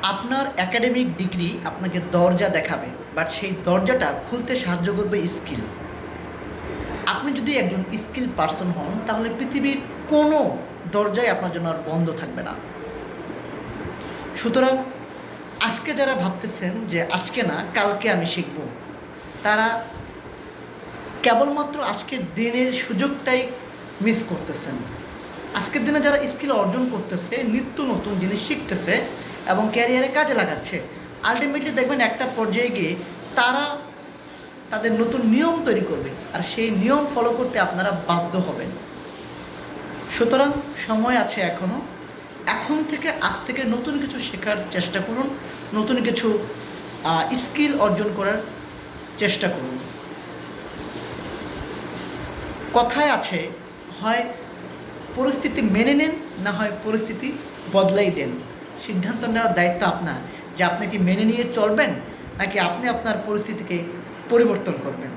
আপনার academic degree আপনাকে দরজা দেখাবে, বাট সেই দরজাটা খুলতে সাহায্য করবে স্কিল। আপনি যদি একজন স্কিল পারসন হন, তাহলে পৃথিবীর কোনো দরজাই আপনার জন্য আর বন্ধ থাকবে না। সুতরাং আজকে যারা ভাবতেছেন যে আজকে না কালকে আমি শিখব, তারা কেবলমাত্র আজকের দিনের সুযোগটাই মিস করতেছেন। আজকের দিনে যারা স্কিল অর্জন করতেছে, নিত্য নতুন জিনিস শিখতেছে এবং ক্যারিয়ারে কাজে লাগাচ্ছে, আলটিমেটলি দেখবেন একটা পর্যায়ে গিয়ে তারা তাদের নতুন নিয়ম তৈরি করবে, আর সেই নিয়ম ফলো করতে আপনারা বাধ্য হবেন। সুতরাং সময় আছে এখনও। এখন থেকে আজ থেকে নতুন কিছু শেখার চেষ্টা করুন, নতুন কিছু স্কিল অর্জন করার চেষ্টা করুন। কথায় আছে, হয় পরিস্থিতি মেনে নেন, না হয় পরিস্থিতি বদলাই দেন। সিদ্ধান্ত নেওয়ার দায়িত্ব আপনার, যে আপনি কি মেনে নিয়ে চলবেন নাকি আপনি আপনার পরিস্থিতিকে পরিবর্তন করবেন।